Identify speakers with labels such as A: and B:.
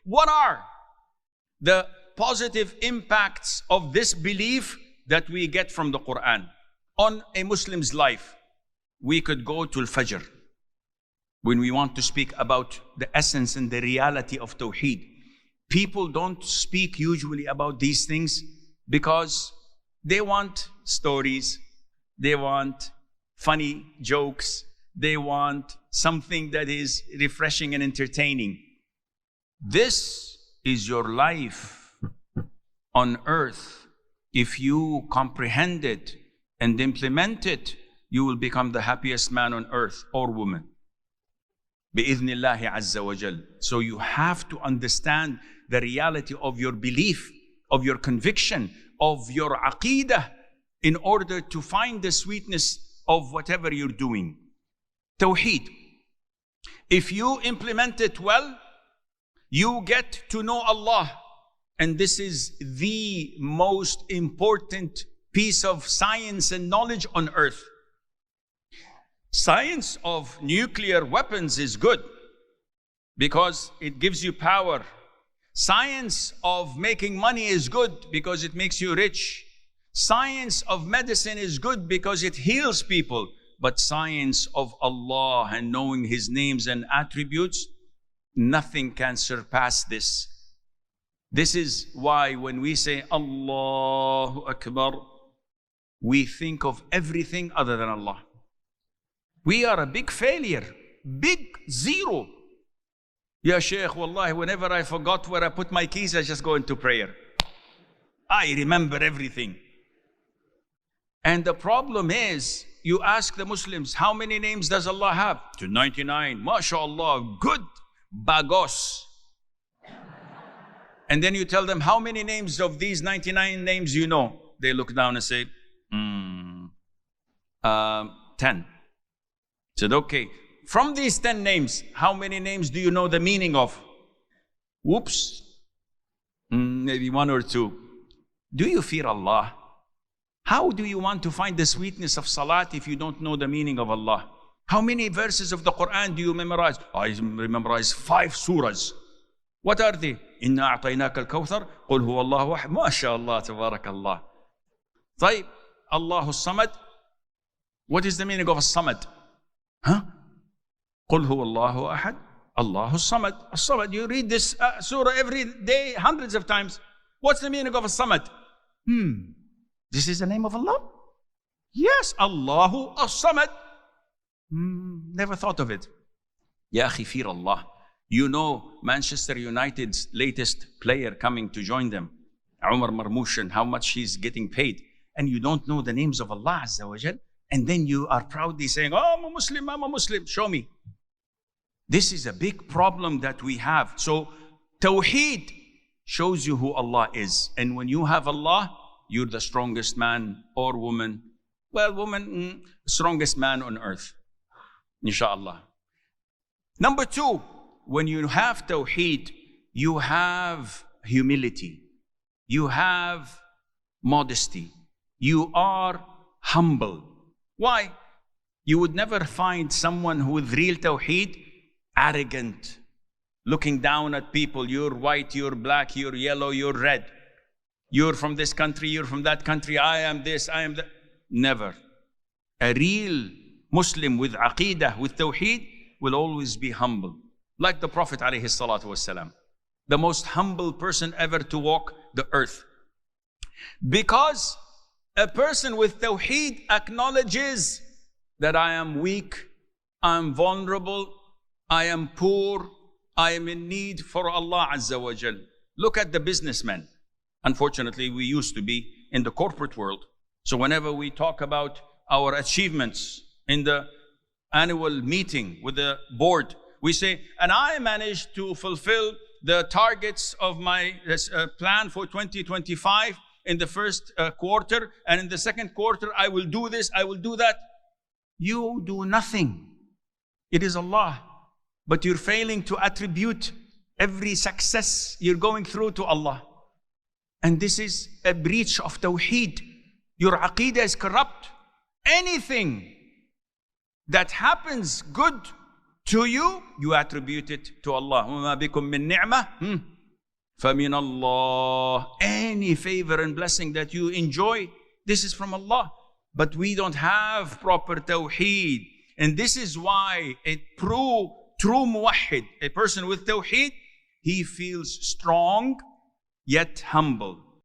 A: What are the positive impacts of this belief that we get from the Quran on a Muslim's life? We could go to Al-Fajr when we want to speak about the essence and the reality of Tawheed. People don't speak usually about these things because they want stories, they want funny jokes, they want something that is refreshing and entertaining. This is your life on earth. If you comprehend it and implement it, you will become the happiest man on earth or woman. Bi-idhnillahi azza wa jal. So you have to understand the reality of your belief, of your conviction, of your aqeedah, in order to find the sweetness of whatever you're doing. Tawheed. If you implement it well, you get to know Allah. And this is the most important piece of science and knowledge on earth. Science of nuclear weapons is good because it gives you power. Science of making money is good because it makes you rich. Science of medicine is good because it heals people. But science of Allah and knowing His names and attributes, nothing can surpass this. This is why when we say Allahu Akbar, we think of everything other than Allah. We are a big failure, big zero. Ya Sheikh, wallahi, whenever I forgot where I put my keys, I just go into prayer. I remember everything. And the problem is, you ask the Muslims, how many names does Allah have? To 99. MashaAllah, good bagos. And then you tell them, how many names of these 99 names you know? They look down and say, 10. Said, okay, from these 10 names, how many names do you know the meaning of? Whoops, maybe 1 or 2. Do you fear Allah? How do you want to find the sweetness of salat if you don't know the meaning of Allah? How many verses of the Quran do you memorize? I memorize 5 surahs. What are they? Inna a'tainaka al-kawthar, qul huwa Allahu ahad. MashaAllah, tabarakallah. طيب, Allahu samad. What is the meaning of as-samad? Huh? قل هو الله أحد الله الصمد. الصمد, you read this surah every day hundreds of times. What's the meaning of as-samad? This is the name of Allah? Yes, Allahu as-samad. Never thought of it. Ya akhi, fear Allah. You know Manchester United's latest player coming to join them, Umar Marmoush, and how much he's getting paid. And you don't know the names of Allah Azza wa Jal. And then you are proudly saying, oh, I'm a Muslim, I'm a Muslim. Show me. This is a big problem that we have. So Tawheed shows you who Allah is. And when you have Allah, you're the strongest man or woman. Well, woman, strongest man on earth. Inshallah. Number 2, when you have Tawheed, you have humility. You have modesty. You are humble. Why? You would never find someone who with real Tawheed, arrogant, looking down at people. You're white, you're black, you're yellow, you're red. You're from this country, you're from that country. I am this, I am that. Never. A real Muslim with aqeedah, with Tawheed, will always be humble. Like the Prophet alayhi salatu wasalam, the most humble person ever to walk the earth. Because a person with Tawheed acknowledges that I am weak, I am vulnerable, I am poor, I am in need for Allah Azza wa Jal. Look at the businessmen. Unfortunately, we used to be in the corporate world. So whenever we talk about our achievements in the annual meeting with the board, we say, and I managed to fulfill the targets of my plan for 2025 in the first quarter, and in the second quarter, I will do this, I will do that. You do nothing. It is Allah. But you're failing to attribute every success you're going through to Allah. And this is a breach of Tawheed. Your aqeedah is corrupt. Anything that happens good to you, you attribute it to Allah. وَمَا بِكُم مِّن نِعْمَةٍ فَمِنَ اللَّهِ. Any favor and blessing that you enjoy, this is from Allah. But we don't have proper tawheed. And this is why a true muwahhid, a person with tawheed, he feels strong yet humble.